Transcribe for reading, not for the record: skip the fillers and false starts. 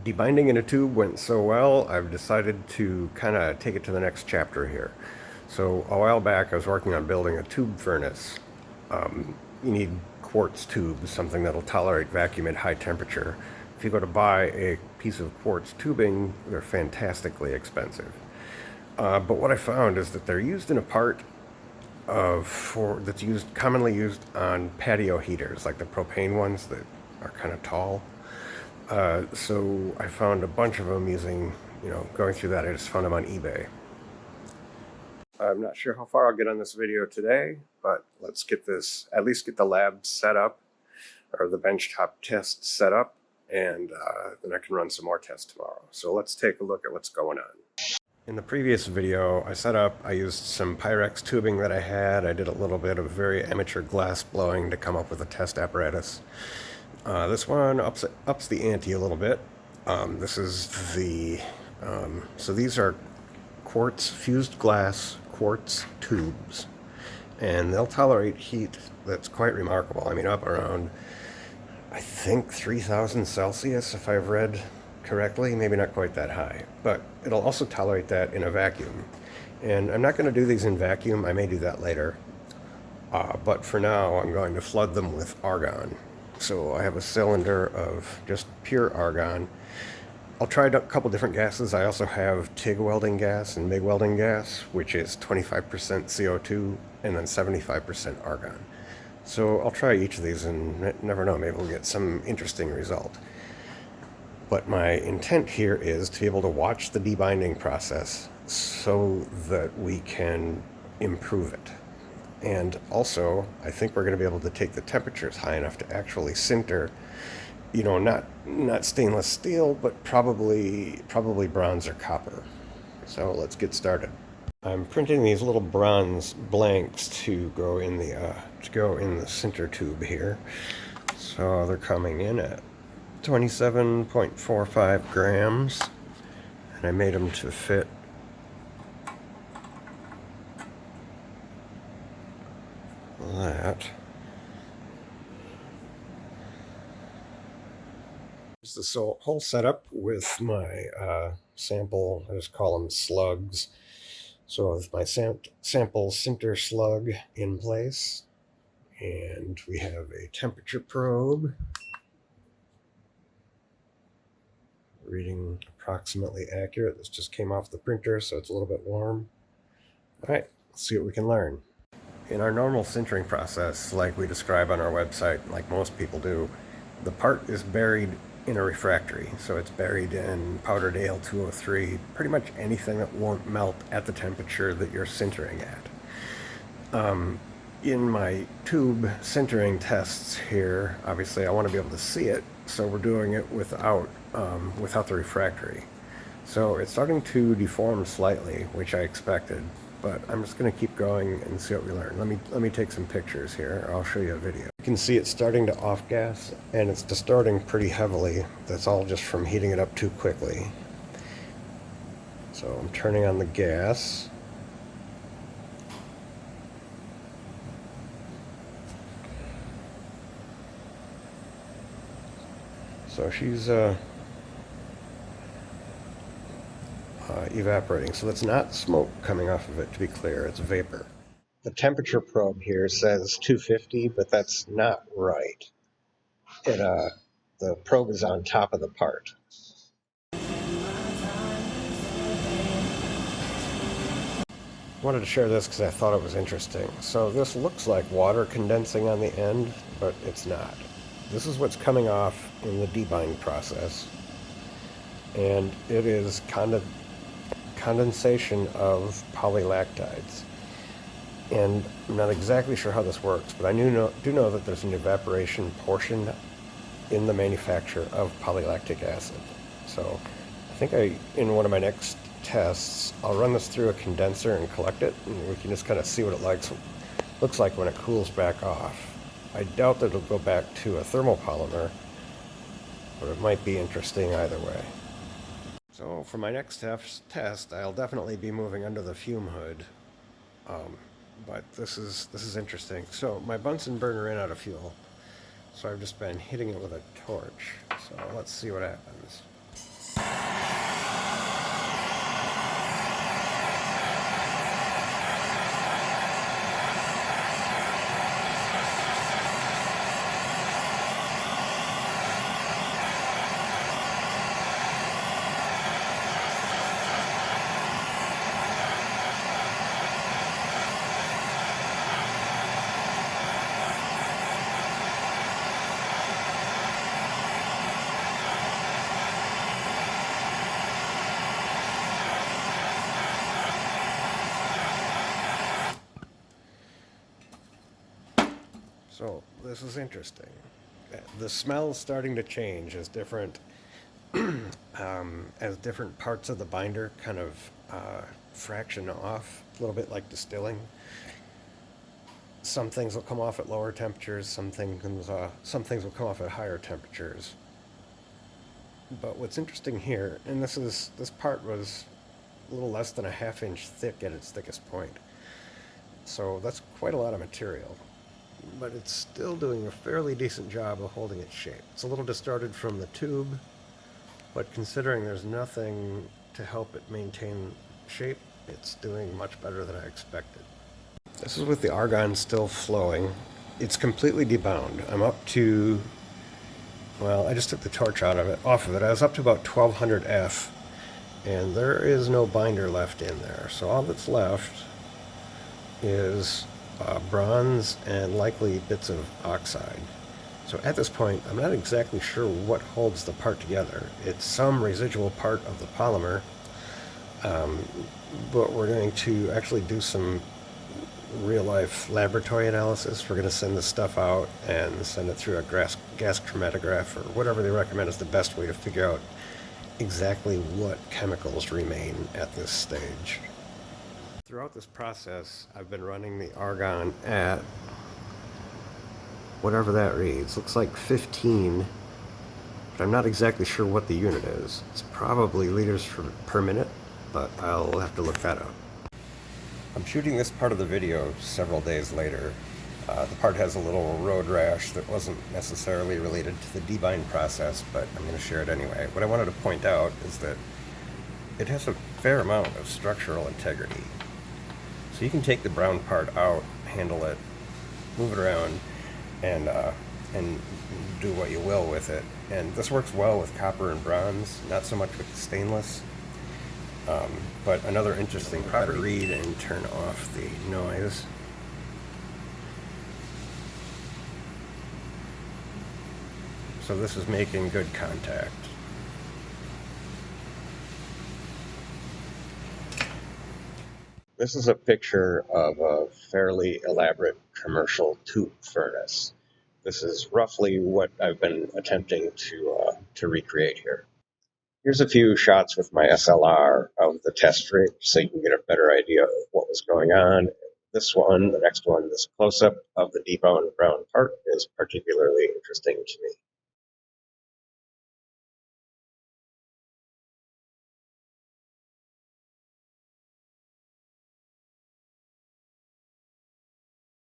Debinding in a tube went so well, I've decided to kind of take it to the next chapter here. So a while back, I was working on building a tube furnace. You need quartz tubes, something that'll tolerate vacuum at high temperature. If you go to buy a piece of quartz tubing, they're fantastically expensive. But what I found is that they're used in a part that's commonly used on patio heaters, like the propane ones that are kind of tall. So I found a bunch of them going through that. I just found them on eBay. I'm not sure how far I'll get on this video today, but let's at least get the lab set up, or the benchtop test set up, and then I can run some more tests tomorrow. So let's take a look at what's going on. In the previous video I used some Pyrex tubing that I had. I did a little bit of very amateur glass blowing to come up with a test apparatus. This one ups the ante a little bit. So these are fused glass quartz tubes, and they'll tolerate heat that's quite remarkable. I mean, up around, I think, 3,000 Celsius, if I've read correctly. Maybe not quite that high, but it'll also tolerate that in a vacuum. And I'm not going to do these in vacuum. I may do that later. But for now, I'm going to flood them with argon. So I have a cylinder of just pure argon. I'll try a couple different gases. I also have TIG welding gas and MIG welding gas, which is 25% CO2 and then 75% argon. So I'll try each of these and never know, maybe we'll get some interesting result. But my intent here is to be able to watch the debinding process so that we can improve it. And also, I think we're going to be able to take the temperatures high enough to actually sinter, not stainless steel, but probably bronze or copper. So let's get started. I'm printing these little bronze blanks to go in the sinter tube here. So they're coming in at 27.45 grams, and I made them to fit that. It's this whole setup with my sample, I just call them slugs. So with my sample sinter slug in place, and we have a temperature probe reading approximately accurate. This just came off the printer, so it's a little bit warm. All right, let's see what we can learn. In our normal sintering process, like we describe on our website, like most people do, the part is buried in a refractory. So it's buried in powdered Al2O3, pretty much anything that won't melt at the temperature that you're sintering at. In my tube sintering tests here, obviously I want to be able to see it, so we're doing it without the refractory. So it's starting to deform slightly, which I expected, but I'm just going to keep going and see what we learn. Let me take some pictures here. I'll show you a video. You can see it's starting to off gas, and it's distorting pretty heavily. That's all just from heating it up too quickly. So I'm turning on the gas. So she's evaporating. So that's not smoke coming off of it, to be clear. It's vapor. The temperature probe here says 250, but that's not right. The probe is on top of the part. I wanted to share this because I thought it was interesting. So this looks like water condensing on the end, but it's not. This is what's coming off in the debind process, and it is condensation of polylactides. And I'm not exactly sure how this works, but I do know that there's an evaporation portion in the manufacture of polylactic acid. So I think in one of my next tests, I'll run this through a condenser and collect it, and we can just kind of see what it looks like when it cools back off. I doubt that it'll go back to a thermopolymer, but it might be interesting either way. So for my next test, I'll definitely be moving under the fume hood. But this is interesting. So my Bunsen burner ran out of fuel, so I've just been hitting it with a torch. So let's see what happens. So this is interesting. The smell's starting to change as different parts of the binder kind of fraction off, a little bit like distilling. Some things will come off at lower temperatures, some things will come off at higher temperatures. But what's interesting here, and this part was a little less than a half-inch thick at its thickest point, so that's quite a lot of material. But it's still doing a fairly decent job of holding its shape. It's a little distorted from the tube, but considering there's nothing to help it maintain shape, it's doing much better than I expected. This is with the argon still flowing. It's completely debound. I'm up to, well, I just took the torch off of it. I was up to about 1200 F, and there is no binder left in there. So all that's left is bronze and likely bits of oxide. So at this point, I'm not exactly sure what holds the part together. It's some residual part of the polymer, but we're going to actually do some real-life laboratory analysis. We're going to send this stuff out and send it through a gas chromatograph or whatever they recommend is the best way to figure out exactly what chemicals remain at this stage. Throughout this process, I've been running the argon at whatever that reads. Looks like 15, but I'm not exactly sure what the unit is. It's probably liters per minute, but I'll have to look that up. I'm shooting this part of the video several days later. The part has a little road rash that wasn't necessarily related to the debind process, but I'm going to share it anyway. What I wanted to point out is that it has a fair amount of structural integrity. So you can take the brown part out, handle it, move it around, and do what you will with it. And this works well with copper and bronze, not so much with the stainless. But another interesting part, read and turn off the noise. So this is making good contact. This is a picture of a fairly elaborate commercial tube furnace. This is roughly what I've been attempting to recreate here. Here's a few shots with my SLR of the test rig so you can get a better idea of what was going on. This one, the next one, this close-up of the debound brown part is particularly interesting to me.